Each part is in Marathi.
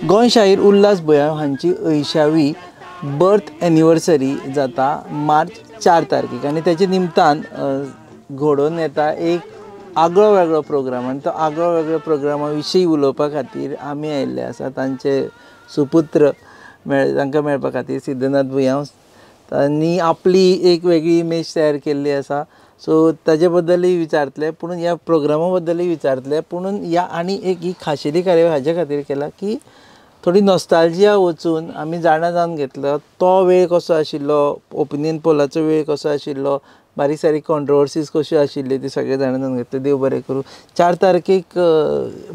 गोंय शाहीर उल्हास बुयांव हांची 80वी बर्थ एनिवर्सरी जाता मार्च 4 तारखेक आनी तेजे निमतान घडोवन येता एक आगळो वेगळो प्रोग्राम आनी तो आगळो वेगळो प्रोग्रामा विशीं उलोवपा खातीर आमी आयिल्ले आसा तांचे सुपुत्र तांकां मेळपा खातीर सिद्धनाथ बुयांव तांणी आपली एक वेगळी इमेज तयार केल्ली आसा. सो ताजे बद्दलूय विचारतले पूण ह्या प्रोग्रामा बद्दलूय विचारतले पूण ह्या आनी एक ही खाशेली कार्यावळ हाजे खातीर केला की थोडी नॉस्टाल्जिया वचून आमी जाणा जावन घेतलो तो वेळ कसो आशिल्लो, ओपिनियन पोलाचो वेळ कसो आशिल्लो, बारीक सारीक कॉन्ट्रोवर्सीज कश्यो आशिल्ल्यो ती सगळे जाणा जावन घेतले. देव बरें करूं. 4 तारखेक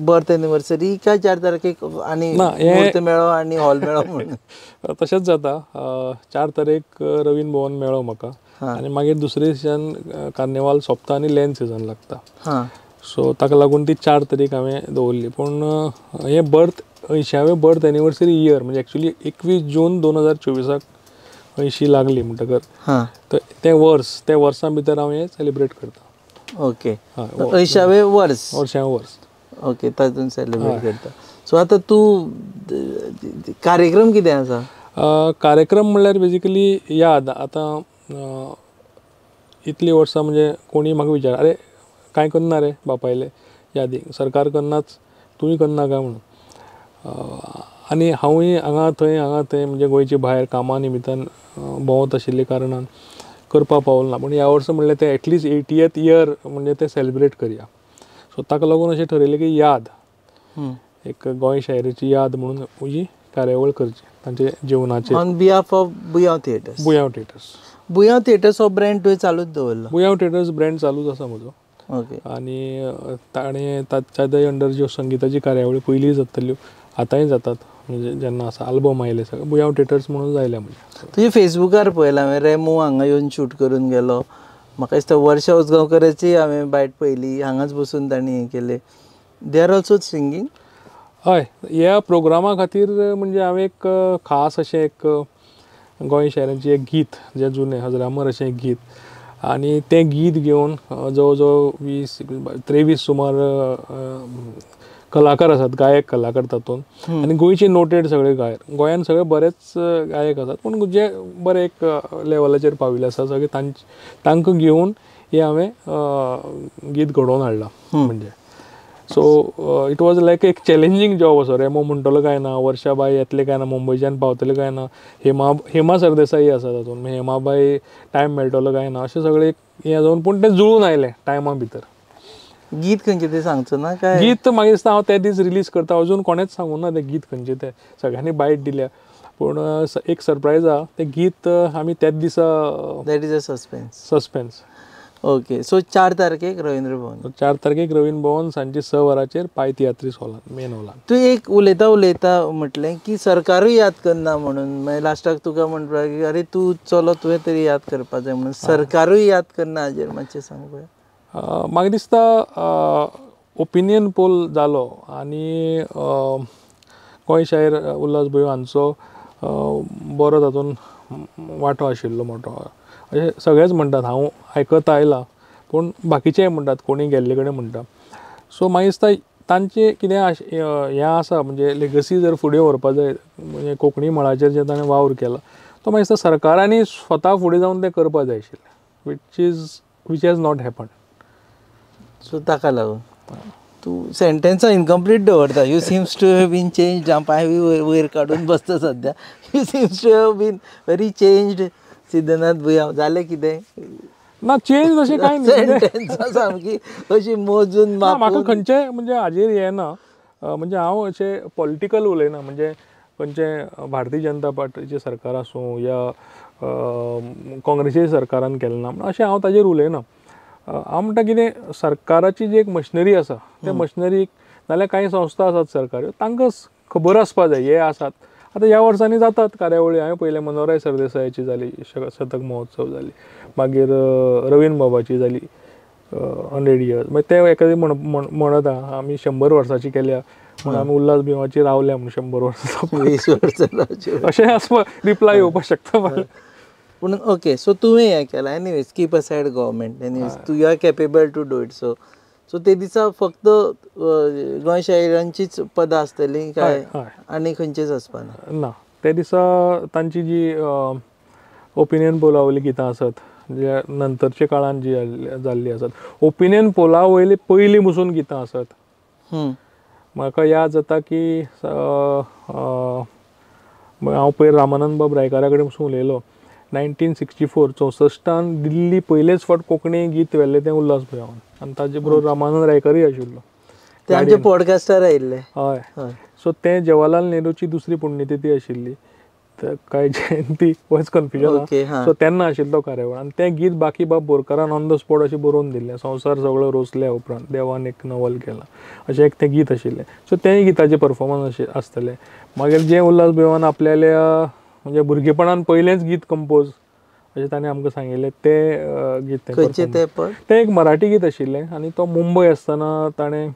बर्थ एनिवर्सरी काय 4 तारखेक आनी मुहूर्त मेळो आनी हॉल मेळो म्हणून तशेंच जाता. 4 तारीख रवींद्र भवन मेळो म्हाका आनी मागीर दुसरे दिसान कार्निवाल सोंपता आनी लँड सिजन लागता. सो ताका लागून ती 4 तारीख हांवें दवरली. पूण हें बर्थ 80वें बर्थ एनिवर्सरी इयर म्हणजे एक्चुअली 21 जून 2024 80 लागली म्हणटकर ते वर्सा भितर हांव हें सेलिब्रेट करता. ओके. 80वें वर्स. ओके, तातूंत सेलिब्रेट करता. सो आतां तूं कार्यक्रम कितें आसा? कार्यक्रम म्हणल्यार बेजिकली याद. आतां इतलीं वर्सां म्हणजे कोणी म्हाका विचार अरे कांय करना रे बापायले यादीक, सरकार करनाच तुवें करना काय म्हणून. आनी हांवूय हांगा थंय म्हणजे गोंयचे भायर कामा निमित्तान भोंवत आशिल्ले कारणान करपा पावलो ना. पूण ह्या वर्सा म्हणलें तें एटलिस्ट 80th इयर म्हणजे तें सेलिब्रेट करया. सो ताका लागून अशें ठरयलें की याद एक गोंय शायरीची याद म्हणून ही कार्यावळ करची तांचे जिवनाचेर. On behalf of Buyao theatres. Buyao theatres हो ब्रँड तुवें चालूच दवरला? बुयांव थिएटर्स ब्रँड चालूच आसा म्हजो. ओके. आनी ताणें ताच्या अंडर ज्यो संगीताची कार्यावळी पयलीं जाताल्यो आतांय जातात. म्हणजे जेन्ना आसा आल्बम आयले सगळे बुयांव थिएटर्स म्हणून जायल्या म्हणजे. तुजे फेसबुकार पळयलां हांवें रेमो हांगा येवन शूट करून गेलो. म्हाका दिसता वर्षा उसगांवकराची हांवें बायट पयली, हांगाच बसून तांणी हें केलें. They are also singing? हय, ह्या प्रोग्रामा खातीर म्हणजे हांवें एक खास अशें एक गोंय शायरांचें एक गीत जें जुनें हजरामर अशें एक गीत आनी तें गीत घेवन जवळ जवळ 23 सुमार कलाकार आसात, गायक कलाकार तातूंत आनी गोंयचे नोटेड सगळे गायक. गोंयान सगळे बरेच गायक आसात पूण जे बरे एक लेवलाचेर पाविल्ले आसा सगळे तांकां घेवन हें हांवें गीत घडोवन हाडलां म्हणजे. सो इट वॉज लायक एक चॅलेंजींग जॉब असो. रेमो म्हणटलो काय ना, वर्षाबाई येतले काय ना, मुंबयच्यान पावतले काय ना, हेमा सरदेसाई आसा तातूंत, हेमाबाई टायम मेळटलो काय ना, अशें सगळें हें जावन पूण तें जुळून आयलें टायमा भितर. गीत खंयचें तें सांगचो ना काय? गीत म्हाका दिसता हांव ते दीस रिलीज करता. अजून कोणेच सांगूंक ना तें गीत खंयचें तें. सगळ्यांनी बायट दिल्या पूण एक सरप्रायज आहा तें गीत आमी त्याच दिसा. That is a suspense. Okay. So 4 तारखेक रवींद्र भवन. 4 तारखेक रवींद्र भवन सांजे 6 वरांचेर पाय तियात्रीस हॉलांत मेन हॉलांत. तूं एक उलयता म्हटलें की सरकारूय याद करना म्हणून. मागीर लास्टाक तुका म्हणटा की अरे तूं चलो तुवें तरी याद करपा जाय म्हणून. सरकारूय याद करना हाजेर मातशें सांग पळोवया. म्हाका दिसता ओपिनियन पोल जालो आनी गोंय शायर उल्हास बुयांव हांचो बरो तातूंत वांटो आशिल्लो मोठो अशें सगळेच म्हणटात. हांव आयकत आयलां पूण बाकीचेय म्हणटात, कोणी गेल्ले कडेन म्हणटा. सो म्हाका दिसता तांचें कितें हें आसा म्हणजे लेगसी जर फुडें व्हरपा जाय म्हणजे कोंकणी मळाचेर जे ताणें वावर केला तो म्हाका दिसता सरकारांनी स्वता फुडें जावन तें करपा जाय आशिल्लें which has not happen. So ताका लागून तूं सेंटेन्सां इनकम्प्लीट दवरता. You seems to have been changed. हांव पांय वयर काडून बसता सद्या. You seems to have been very changed Siddhanath Buyao. जालें कितें ना चेंज अशें कांय ना. सेंटेन्सां सामकी अशी मोजून म्हाका खंयचें म्हणजे हाजेर हें ना. म्हणजे हांव अशें पॉलिटिकल उलयना. म्हणजे खंयचें भारतीय जनता पार्टीचें सरकार आसूं या काँग्रेसीच्या सरकारान केलें ना अशें हांव ताजेर उलयना. हांव म्हणटा कितें सरकाराची जी एक मशिनरी आसा त्या मशिनरीक नाल्यार कांय संस्था आसात सरकारी तांकां खबर आसपा जाय हे आसात. आतां ह्या वर्सांनी जातात कार्यावळी. हांवें पयलें मनोहरराय सरदेसायाची जाली, शतक महोत्सव जाली, मागीर रवींद्र बाबाची जाली 100 इयर्स. मागीर ते एखादी म्हणत आमी 100 वर्सांची केल्या म्हणून आमी उल्हास बुयांवाची रावल्या म्हणून 100 वर्सां 20 वर्सां अशें आसपा रिप्लाय येवपाक शकता. पूण ओके. सो तुवें हें केलां anyways keep aside government anyways. You are capable to do it. So so ते दिसा फक्त गोंय शायरांचीच पदां आसतलीं काय आनी खंयचेच आसपाना? ना, ते दिसा तांची जी ओपिनियन पोलावयली गितां आसत जे नंतरच्या काळान जी जाल्ली आसात, ओपिनियन पोला वयली पयलीं पसून गितां आसत. म्हाका याद जाता की हांव पयर रामानंद बाब रायकारा कडेन पसून उलयलो. 1964 64 दिल्ली पयलेच फावट कोंकणी गीत व्हेल्लें तें उल्हास बुयावान, आनी ताजे बरोबर रामानंद रायकरूय आशिल्लो. ते आमचे पॉडकास्टार आयिल्ले. हय. सो तें जवाहरलाल नेहरूची दुसरी पुण्यतिथी आशिल्ली, काय जयंती वॉज कन्फ्युजन. सो तेन्ना आशिल्लो कार्यावळ, आनी तें गीत बाकी बाब बोरकारान ऑन द स्पॉट अशें बरोवन दिल्लें. संवसार सगळो रोसल्या उपरांत देवान एक नवल केला अशें एक तें गीत आशिल्लें. सो तें गिताचें परफॉर्मन्स आसतलें. मागीर जें उल्हास बुयावान आपल्याल्या म्हणजे भुरगेपणान पयलेंच गीत कंपोज अशें ताणें आमकां सांगिल्लें तें गीत. तें एक मराठी गीत आशिल्लें आनी तो मुंबय आसतना ताणें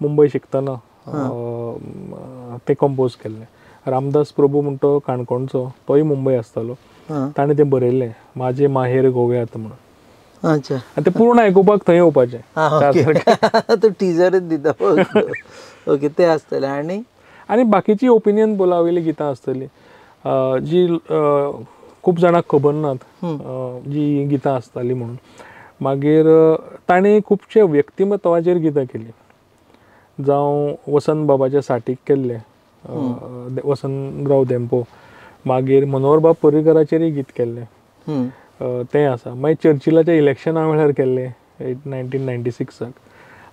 मुंबय शिकतना तें कंपोज केल्लें. रामदास प्रभू म्हणटा तो काणकोणचो, तोय मुंबय आसतालो. ताणें तें बरयल्लें म्हाजें माहेर गोव्यात म्हणून. अच्छा. आनी तें पूर्ण आयकुपाक थंय येवपाचें. तो टिजरच दिता. ओके, तें आसतलें. आनी बाकीची ओपिनियन पोला वयली गितां आसतलीं जी खूब जाणांक खबर नात, जी गितां आसतालीं म्हणून. मागीर ताणें खुबशे व्यक्तिमत्वाचेर गितां केलीं. जावं वसंत बाबाच्या साठीक केल्लें, वसंतराव धेंपो. मागीर मनोहर बाब पर्रीकराचेरय गीत केल्लें, तें आसा. मागीर चर्चिलाच्या इलेक्शना वेळार केल्लें 1996.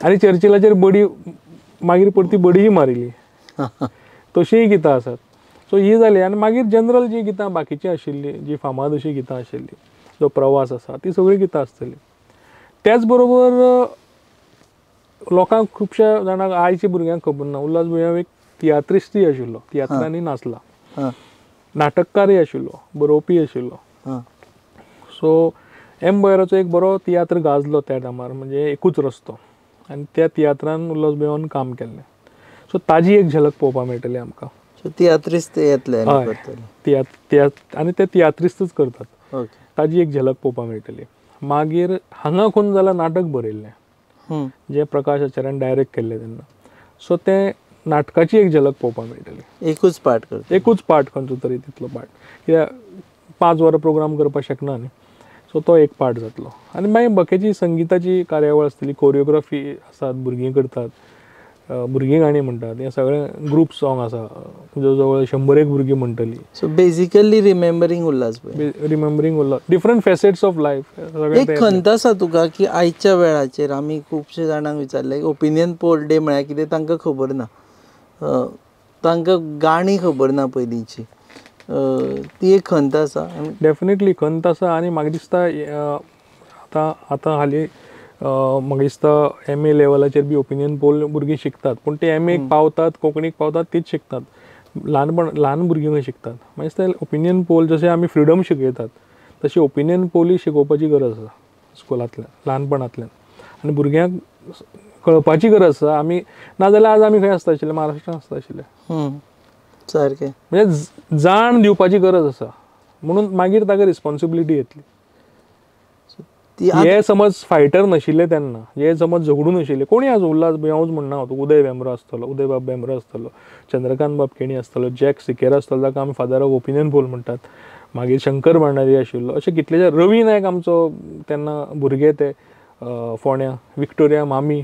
आनी चर्चिलाचेर बडी मागीर परती बडीय मारिल्ली, तशींय गितां आसात. सो ही जाली. आनी मागीर जनरल जी गितां बाकीची आशिल्लीं, जी फामाद अशी गितां आशिल्लीं, जो प्रवास आसा, ती सगळीं गितां आसतलीं. त्याच बरोबर लोकांक खुबश्या जाणांक आयच्या भुरग्यांक खबर ना, उल्हास बुयाव एक तियात्रिस्टूय आशिल्लो. तियात्रांनी नाचला, नाटककारूय आशिल्लो, बरोवपी आशिल्लो. सो बोयराचो एक बरो तियात्र गाजलो त्या टायमार, म्हणजे एकूच रस्तो, आनी त्या तियात्रान उल्हास बुयावान काम केल्लें. सो ताजी एक झलक पळोवपाक मेळटली आमकां. तियात्रिस्त येतले आनी ते तियात्रिस्तूच करतात. ताजी एक झलक पळोवपाक मेळटली. मागीर हांगा खंय जाल्यार नाटक बरयल्लें जें प्रकाश आचार्यान डायरेक्ट केल्लें तेन्ना. सो तें नाटकाची एक झलक पळोवपाक मेळटली. एकूच पार्ट खंयचो तरी तितलो पार्ट, कित्याक 5 वरां प्रोग्राम करपाक शकना न्ही. सो तो एक पार्ट जातलो. आनी मागीर बाकीची संगिताची कार्यावळ आसतली, कोरियोग्राफी आसात, भुरगीं करतात, भुरगीं गाणी म्हणटात. हे सगळें ग्रूप सॉंग आसा, जवळ जवळ 100 भुरगीं म्हणटलीं. So basically remembering Ulhas, different facets of life. एक खंत आसा तुका की आयच्या वेळाचेर आमी खुबशे जाणांक विचारलें ओपिनियन पोल डे म्हळ्यार कितें तांकां खबर ना, तांकां गाणी खबर ना पयलींची, ती एक खंत आसा? डेफिनेटली खंत आसा. आनी म्हाका दिसता आतां हालीं म्हाका दिसता MA लेवलाचेर बी ओपिनियन पोल भुरगीं शिकतात, पूण ते MA पावतात, कोंकणीक पावतात, तीच शिकतात. ल्हान भुरगीं खंय शिकतात. म्हाका दिसता ओपिनियन पोल जशें आमी फ्रिडम शिकयतात तशी ओपिनियन पोलूय शिकोवपाची गरज आसा स्कुलांतल्यान, ल्हानपणांतल्यान. आनी भुरग्यांक कळपाची गरज आसा. आमी नाजाल्यार आज आमी खंय आसता आशिल्ले, महाराष्ट्रांत आसता आशिल्ले. सारकें. म्हणजे जाण दिवपाची गरज आसा, म्हणून मागीर ताका रिस्पॉन्सिबिलिटी येतली. हे समज फायटर नाशिल्ले तेन्ना, हे समज झगडूं नाशिल्ले, कोणी आसूं, उल्हास बुयावूच म्हणना हांव, उदय भेंब्रो आसतलो, उदय बाब भेंब्रो आसतलो, चंद्रकांत बाब केणी आसतलो, जॅक सिकेरा आसतलो, जाका आमी फादर ऑफ ओपिनियन पोल म्हणटात. मागीर शंकर भंडारी आशिल्लो. अशे कितलेशे, रवी नायक आमचो तेन्ना भुरगे ते फोण्या, विक्टोरिया मामी,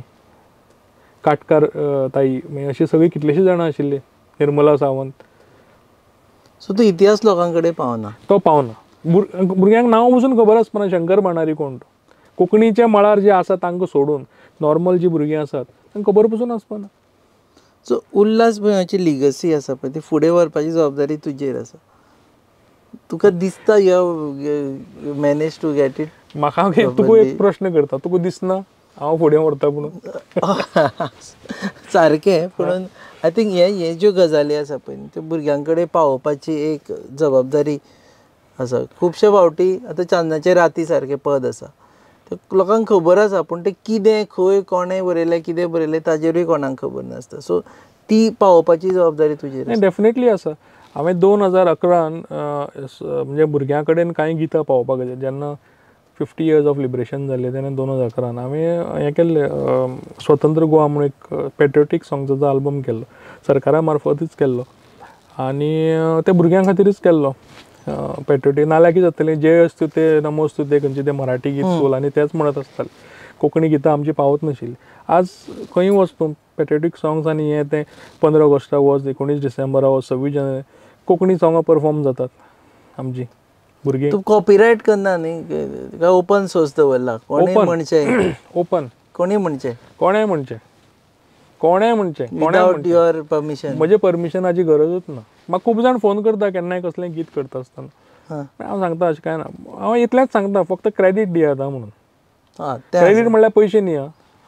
काटकार ताई, मागीर अशी सगळीं कितलीशीं जाणां आशिल्लीं, निर्मला सावंत. सो तो इतिहास लोकां कडेन पावना. तो पावना. भुरग्यांक नांव पसून खबर आसपाना शंकर भंडारी कोण तो. कोंकणीच्या मळार जे आसा तांकां सोडून नॉर्मल जी भुरगीं आसात तांकां खबर पसून आसपाना. सो उल्हास बुयावाची लिगसी आसा पळय ती फुडें व्हरपाची जबाबदारी तुजेर आसा. तुका दिसता you manage to get it? म्हाका तुका एक प्रश्न करता, तुका दिसना हांव फुडें व्हरता म्हणून? सारकें, पूण आय थिंक हे ज्यो गजाली आसा पळय त्यो भुरग्यां कडेन पावोवपाची एक जबाबदारी आसा. खुबशे फावटी आतां चान्नाचे राती सारकें पद आसा, लोकांक खबर आसा, पूण ते कितें खंय कोणें बरयलें, कितें बरयलें ताजेरूय कोणाक खबर नासता. सो ती पावोवपाची जबाबदारी तुजेर. डेफिनेटली आसा. हांवें 2011 म्हणजे भुरग्यां कडेन कांय गितां पावोवपाक गेलें. जेन्ना 50 years ऑफ लिबरेशन जाल्ले तेन्ना 2011 हांवें हें केल्लें स्वतंत्र गोवा म्हणून एक पेट्रियोटीक सॉंग्साचो आल्बम केल्लो सरकारा मार्फतूच केल्लो आनी ते भुरग्यां खातीरच केल्लो पेट्रियोटीक नाल्यार कितें जातलें जय अस्तु ते नमोस्तु ते खंयचे ते मराठी गीत चोल आनी तेच म्हणत आसताले कोंकणी गितां आमची पावत नाशिल्ली आज खंय वच तूं पेट्रियोटीक सॉंग्स आनी हें तें 15 ऑगस्टा वच 19 डिसेंबरा वच 26 जानेवारी कोंकणी सॉंगां परफॉर्म जातात आमची भुरगीं तूं कॉपीरायट करना न्ही काय ओपन सोर्स दवरला कोणी म्हणचे ओपन कोणी म्हणचे कोणेय म्हणचे विदाउट युअर परमिशन म्हजे परमिशनाची गरजूच ना म्हाका खूब जाण फोन करता केन्नाय कसलें गीत करता आसतना हांव सांगता अशें कांय ना हांव इतलेंच सांगता फक्त क्रेडीट दियात म्हणून क्रेडीट म्हणल्यार पयशे न्ही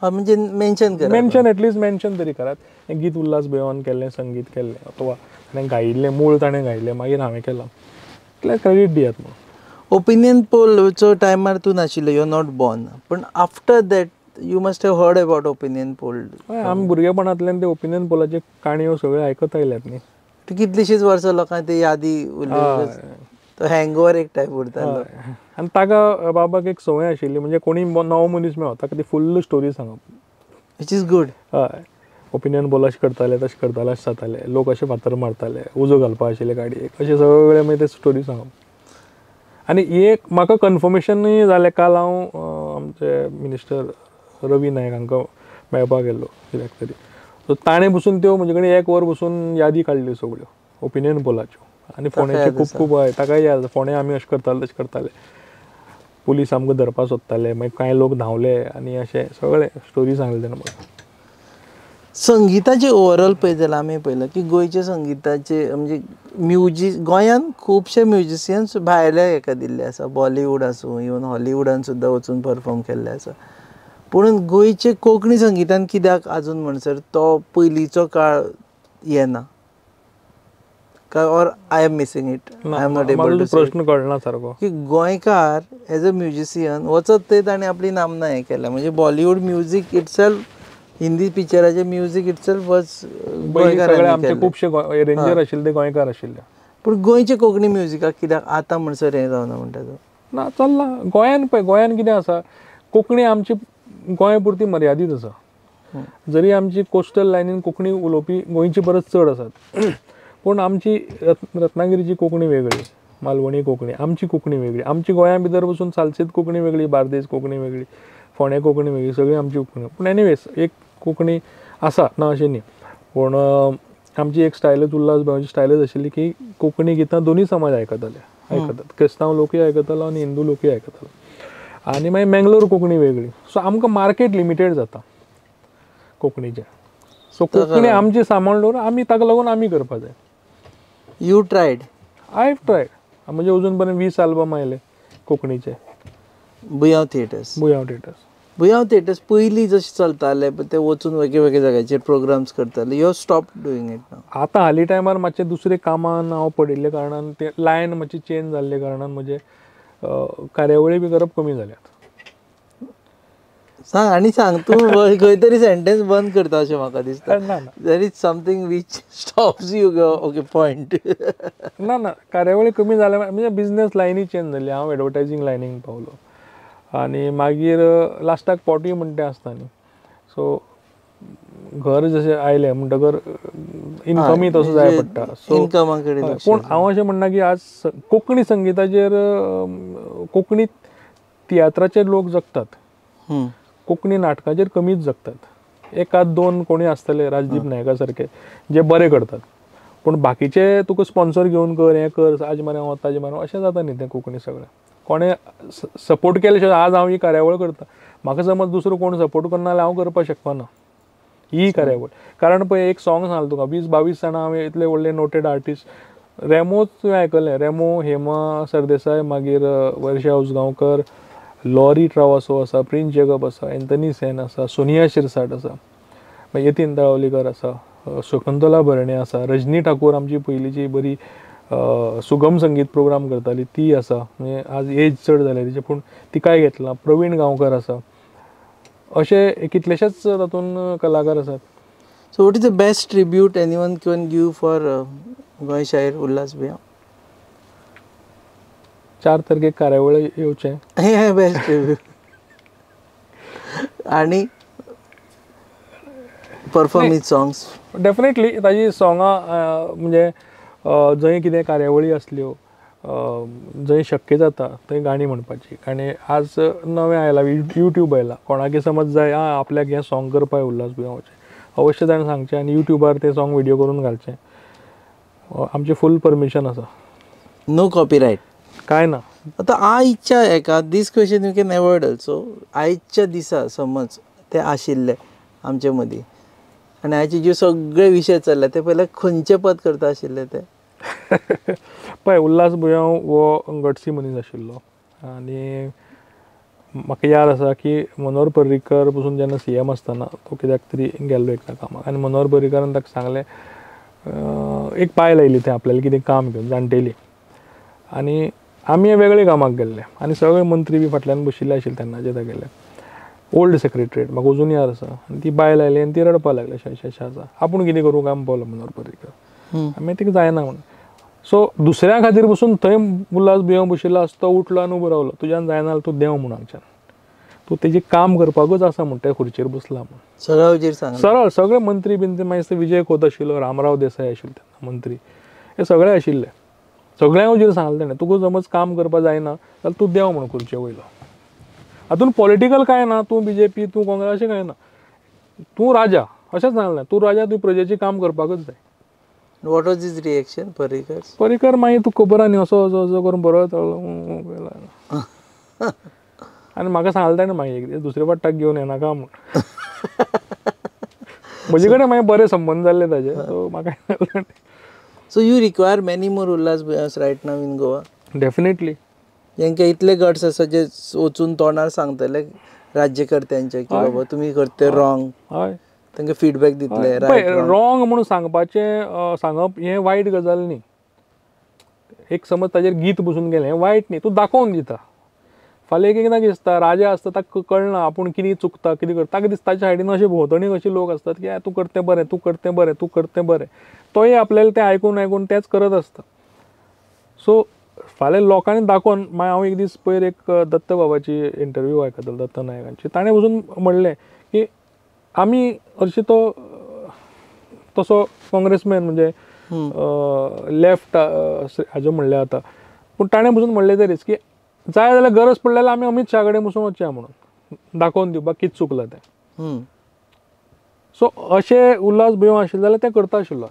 म्हणजे मेन्शन एटलीस्ट मेन्शन तरी करात हें गीत उल्हास बेवान केल्लें संगीत केल्लें अथवा ताणें गायिल्लें मूळ ताणें गायिल्लें मागीर हांवें केलां इतलें क्रेडीट दियात म्हणून ओपिनियन पोलचो टायमार तूं नाशिल्लो यू आर नॉट बॉर्न पण after that you must have heard about opinion poll आमी भुरगेपणांतल्यान ते ओपिनियन पोलाचे काणयो सगळ्यो आयकत आयल्यात न्ही कितलीशींच वर्सां लोकांक ते यादी उरली तो हँगओवर एक टायप उरतालो आनी ताका बाबाक एक संवय आशिल्ली म्हणजे कोणी नवो मनीस मेळ्ळो ताका ती फुल्ल स्टोरी सांगप विच इज गूड हय ओपिनियन पोल अशें करताले तशें करताले अशें जातालें लोक अशें फातर मारताले उजो घालपा आशिल्ले गाडयेक अशें सगळे मागीर ते स्टोरी सांगप आनी एक म्हाका कन्फर्मेशनूय जालें काल हांव आमचे मिनिस्टर रवी नायक हांकां मेळपाक गेल्लो कित्याक तरी सो ताणें बसून त्यो म्हजे कडेन 1 वर बसून यादी काडल्यो सगळ्यो ओपिनियन पोलाच्यो आनी फोंड्याचे खूब हय ताकाय याद फोंड्या आमी अशें करताले तशें करताले पुलीस आमकां धरपा सोदताले मागीर कांय लोक धांवले आनी अशें सगळे स्टोरी सांगले तेणें म्हाका संगिताचे ओवरऑल पळयत जाल्यार आमी पळयलां की गोंयचे संगिताचे म्हणजे म्युजीक गोंयांत खुबशे म्युजिशियन्स भायल्या हेका दिल्ले आसा बॉलिवूड आसूं इवन हॉलिवूडान सुद्दां वचून परफॉर्म केल्ले आसा पूण गोंयचे कोंकणी संगितान कित्याक आजून म्हणसर तो पयलींचो काळ येना काय or I am missing it I am not able to प्रश्न कळना सारको की गोंयकार एज अ म्युजिशियन वचत थंय ताणें आपली नामना हें केल्या म्हणजे बॉलिवूड म्युजीक इटसेल्फ हिंदी पिक्चराचे म्युजीक इटसेल्फ वॉज सगळे आमचे खुबशे रेंजर आशिल्ले ते गोंयकार आशिल्ले पूण गोंयचे कोंकणी म्युजिकाक कित्याक आतां म्हणसर हें जावना म्हणटा तो ना चल्ला गोंयान पळय गोंयान कितें आसा कोंकणी आमची गोंया पुरती मर्यादीत आसा जरी आमची कोस्टल लायनीन कोंकणी उलोवपी गोंयची परस चड आसात पूण आमची रत्नागिरीची कोंकणी वेगळी मालवणी कोंकणी आमची कोंकणी वेगळी आमची गोंया भितर बसून सालसेत कोंकणी वेगळी बार्देस कोंकणी वेगळी फोंड्या कोंकणी वेगळी सगळी आमची कोंकणी पूण एनिवेज एक कोंकणी आसा ना अशें न्ही पूण आमची एक स्टायलच उल्हास बेवाची स्टायलच आशिल्ली की कोंकणी गितां दोनूय समाज आयकतात क्रिस्तांव लोकूय आयकतालो आनी हिंदू लोकूय आयकतालो आनी मागीर मेंगलोर कोंकणी वेगळी सो आमकां मार्केट लिमिटेड जाता कोंकणीचें सो कोंकणी आमची सांबाळून दवरून आमी ताका लागून आमी करपा जाय you triad I have triad म्हणजे अजून पर्यंत 20 आल्बम आयले कोंकणीचे बुयांव थिएटर्स पयलीं जशें चलताले ते वचून वेगळे जाग्याचेर प्रोग्राम्स करताले यू स्टॉप डुईंग इट नाव आतां हालीं टायमार मातशें दुसरे कामान हांव पडिल्ले कारणान ते लायन मातशी चेंज जाल्ले कारणान म्हजे कार्यावळी बी करप कमी जाल्यात सांग आनी सांग तूं खंय तरी सेंटेन्स बंद करता अशें म्हाका दिसता there is something which stops you okay point ना कार्यावळी कमी जाल्या म्हणजे बिझनेस लायनी चेंज जाल्ली हांव एडवर्टायझींग लायनीक पावलो आनी मागीर लास्टाक पोटूय म्हणटा तें आसता न्ही सो घर जशें आयलें म्हणटकर इनकमूय तसो जाय पडटा सो पूण हांव अशें म्हणना की आज कोंकणी संगिताचेर कोंकणी तियात्राचेर लोक जगतात कोंकणी नाटकाचेर कमीच जगतात 1-2 कोणी आसतले राजदीप नायका सारके जे बरे करतात पूण बाकीचे तुका स्पॉन्सर घेवन कर हें कर आज मरे हांव ताजे मरे अशें जाता न्ही तें कोंकणी सगळें कोणें सपोर्ट केले शिवाय आज हांव ही कार्यावळ करता म्हाका समज दुसरो कोण सपोर्ट करना जाल्यार हांव करपाक शकपाना ही कार्यावळ कारण पळय एक सॉंग सांगलो तुका 20-22 जाणां हांवें इतले व्हडले नोटेड आर्टिस्ट रेमोच तुवें आयकलें रेमो हेमा सरदेसाय मागीर वर्षा उसगांवकर लॉरी ट्रावासो आसा प्रिन्स जेकब आसा एंथनी सेन आसा सोनिया शिरसाट आसा मागीर यतीन तळवलीकर आसा शकुंतला भरणे आसा रजनी ठाकूर आमची पयलींची बरी सुगम संगीत प्रोग्राम करताली ती आसा म्हणजे आज एज चड जाल्या तिचे पूण तिकाय घेतला प्रवीण गांवकर आसा अशे कितलेशेच तातूंत कलाकार आसात so what is the best tribute anyone can give for Goa शायर उल्हास बेवान 4 तारखेक कार्यावळ येवचें. हे बेस्ट रिव्यू. आणि परफॉर्म हिज सॉंग्स. डेफिनेटली ताजी सोंगां म्हणजे जंय कितें कार्यावळी आसल्यो जंय शक्य जाता थंय गाणी म्हणपाची. आनी आज नवें आयलां, यूट्यूब आयलां. कोणाकय समज जाय आपल्याक हें सॉंग करपाक उल्हास बुयांवाचें, अवश्य ताणें सांगचें आनी यूट्यूबार तें सॉंग व्हिडिओ करून घालचें. आमची फूल परमिशन आसा. No copyright. कांय ना. आतां आयच्या हेका दीस question you can avoid also. आयच्या दिसा समज ते आशिल्ले आमचे मदीं आनी आयचे जे सगळे विशय चल्ले ते पयले खंयचे पद करता आशिल्ले ते? पळय, उल्हास बुयांव हो गटसी मनीस आशिल्लो आनी म्हाका याद आसा की मनोहर पर्रीकर पसून जेन्ना CM आसतना तो कित्याक तरी गेल्लो एकदा कामाक आनी मनोहर पर्रीकरान ताका सांगलें, एक बायल आयली थंय आपल्यालें कितें काम घेवन, जाणटेली. आनी आमी वेगळे कामाक गेल्ले आनी सगळे मंत्री बी फाटल्यान बशिल्ले आशिल्ले तेन्नाचे तागेले. ओल्ड सेक्रेटरीएट म्हाका अजून याद आसा. आनी ती बायल आयली आनी ती रडपाक लागली शाजा. आपूण कितें करूं काम पावलो मनोहर पर्रीकर. आमी तिका जायना म्हणून. सो दुसऱ्या खातीर पसून थंय उल्हास बुयांव बशिल्लो आसा तो उठलो आनी उबो रावलो. तुज्यान जायना जाल्यार तूं देंव म्हणून हांगच्यान. तूं तेजें काम करपाकूच आसा म्हूण त्या खुर्चेर बसला म्हणून. सगळ्याचेर सांग. सरळ सगळे मंत्री बीन मागीर विजय खोत आशिल्लो, रामराव देसाय आशिल्लो तेन्ना मंत्री, हे सगळे आशिल्ले. सगळ्यांक वचून सांगलें ताणें, तुका समज काम करपाक जायना जाल्यार तूं देंव म्हणून खुर्चे वयलो. हातून पॉलिटिकल कांय ना, तूं BJP तूं काँग्रेस अशें कांय ना. तूं राजा अशेंच सांगलें. तूं राजा, तूं प्रजेचें काम करपाकच जाय. What was his reaction Parrikar? Parrikar मागीर तूं खबर आहा न्ही असो असो असो करून बरो येतालो आनी म्हाका सांगलें ताणें मागीर एक दीस दुसऱ्या पट्टाक घेवन येनाका म्हूण. म्हजे कडेन मागीर बरे संबंद जाल्ले ताजे. सो म्हाका so you require many more Ulhas Buyaos right now in Goa? Definitely. जेंका इतले गट्स आसा जे वचून तोंडार सांगतले राज्यकर्त्यांचे की बाबा तुमी करते रॉंग, हय, तांकां फीडबॅक दितले. रॉंग म्हणून सांगपाचें सांगप हें वायट गजाल न्ही. एक समज ताजेर गीत बसून गेलें हें वायट न्ही, तूं दाखोवन दिता. फाल्यां एक एकदां कितें दिसता, राजा आसता ताका कळना आपूण कितें चुकता कितें करता. ताका दिसता ताच्या सायडीन अशे भोंवतणी अशे लोक आसतात की तूं करतें बरें, तूं करतें बरें, तूं करतें बरें. तोय आपल्याला तें आयकून आयकून तेंच करत आसता. सो फाल्यां लोकांनी दाखोवन मागीर हांव एक दीस पयर एक दत्त बाबाची इंटरव्यू आयकतालो, दत्त नायकांची. ताणें वचून म्हणलें की आमी हरशीं तो तसो काँग्रेसमॅन म्हणजे लेफ्ट हाजे म्हणलें आतां, पूण ताणें पसून म्हणलें तरीच की जाय जाल्यार गरज पडली जाल्यार आमी अमित शहा कडेन वचून वचया म्हणून दाखोवन दिवपाक कितें चुकलां तें. सो अशें उल्हास बुयांव आशिल्लो जाल्यार तें करता आशिल्लो.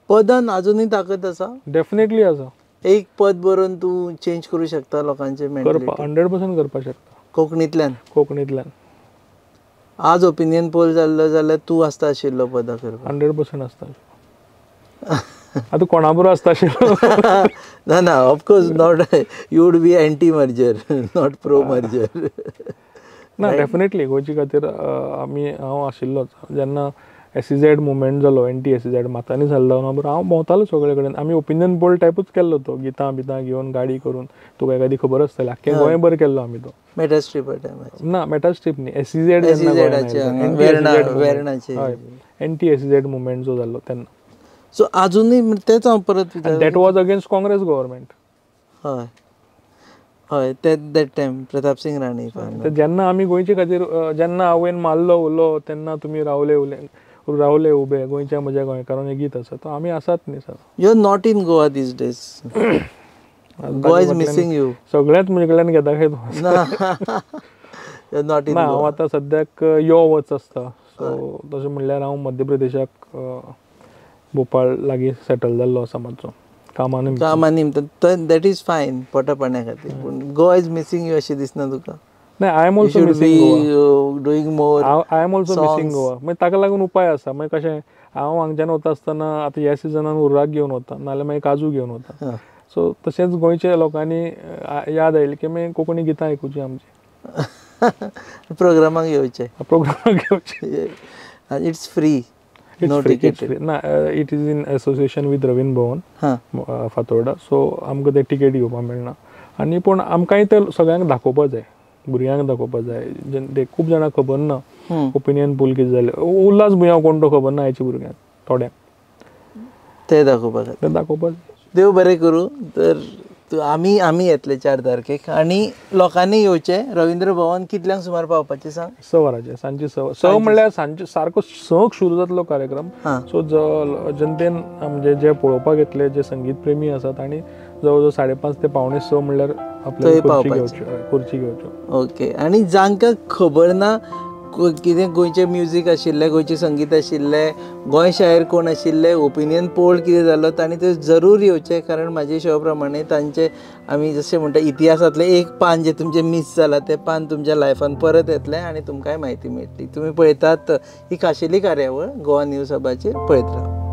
पदान अजुनूय ताकद आसा? डेफिनेटली आसा. एक पद बरोवन तूं चेंज करूं शकता लोकांचे मेंटॅलिटी? 100% करपाक शकता. कोंकणींतल्यान आज ओपिनियन पोल जाल्लो जाल्यार तूं आसता आशिल्लो पदां करपाक? 100% आसता. आतां कोणा बरोबर आसता आशिल्लो? ना ना, of course not. You would be anti merger, not pro merger. ना, डेफिनेटली गोंयचे खातीर हांव आशिल्लोच. जेन्ना SEZ मुवमेंट जालो, एंटी SEZ मातांनी जाल्लो बरोबर हांव भोंवतालो सगळे कडेन. आमी ओपिनियन पोल टायपूच केल्लो तो, गितां बितां घेवन गाडी करून. तुका एखादी खबर आसतली, आख्खें गोंयभर केल्लो आमी तो. मेटा स्ट्रीपा टायमार? ना, मेटा स्ट्रीप न्ही, SEZ एंटी SEZ मुवमेंट जो जाल्लो तेन्ना. सो अजुनूय तेच हांव परत that was against Congress government. हय हय, दॅट टायम प्रताप सिंग राणे. जेन्ना आमी गोंयचे खातीर जेन्ना हांवें मारलो उलो तेन्ना तुमी रावले उबे गोंयच्या म्हज्या गोंयकारान हें गीत आसा, तो आमी आसात न्ही sir. You are not in Goa these days. Goa is missing you. सगळ्यात म्हजे कडल्यान घेता काय तूं? Not in. हांव आतां सद्याक यो वच आसता. सो तशें म्हणल्यार हांव मध्य प्रदेशाक भोपाळ लागीं सेटल जाल्लो आसा मातसो कामा निमतान. दॅट इज फायन पोटा पाण्या खातीर. पूण गोवा इज मिसिंग यू अशें दिसना तुका? ना, I am also missing Goa. Doing more. I am also missing Goa. मागीर ताका लागून उपाय आसा. मागीर कशें हांव हांगच्यान वता आसतना आतां ह्या सिजनान उर्राक घेवन वता, नाल्यार मागीर काजू घेवन वता. सो तशेंच गोंयच्या लोकांनी याद आयली की मागीर कोंकणी गितां आयकुची आमची. प्रोग्रामाक येवचें. प्रोग्रामाक येवचें. It's free. No ticket. ना, it is in association with रवीन भवन फातोर्डा. सो आमकां ते टिकेट घेवपाक मेळना. आनी पूण आमकांय ते सगळ्यांक दाखोवपाक जाय, भुरग्यांक दाखोवपाक जाय. ते खूब जाणांक खबर ना ओपिनियन पोल कितें जालें. उल्हास बुयांव कोण तो खबर ना आयच्या भुरग्यांक थोड्यांक. ते दाखोवपाक जाय. देव बरें करूं. तर आमी येतले 4 तारखेक आनी लोकांनी येवचें. रवींद्र भवन कितल्यांक सुमार पावपाचें सांग? 6 वरांचेर, सांजे 6 म्हणल्यार सांजे सारको 6क सुरू जातलो कार्यक्रम. सो जनतेन म्हणजे जे पळोवपाक येतले जे संगीत प्रेमी आसात आनी जवळ जवळ 5:30 ते 5:45 म्हणल्यार आपल्याला खुर्ची घेवच्यो. ओके. आनी जांकां खबर ना कितें गोंयचें म्युजीक आशिल्लें, गोंयचें संगीत आशिल्लें, गोंय शायर कोण आशिल्ले, ओपिनियन पोल कितें जालो, तांणी ते जरूर येवचें. कारण म्हाजे हिशोबा प्रमाणे तांचे आमी जशें म्हणटा इतिहासांतलें एक पान जें तुमचें मिस जालां तें पान तुमच्या लायफान परत येतलें आनी तुमकांय म्हायती मेळटली. तुमी पळयतात ही खाशेली कार्यावळ गोवा न्यूज हबाचेर पळयत रावा.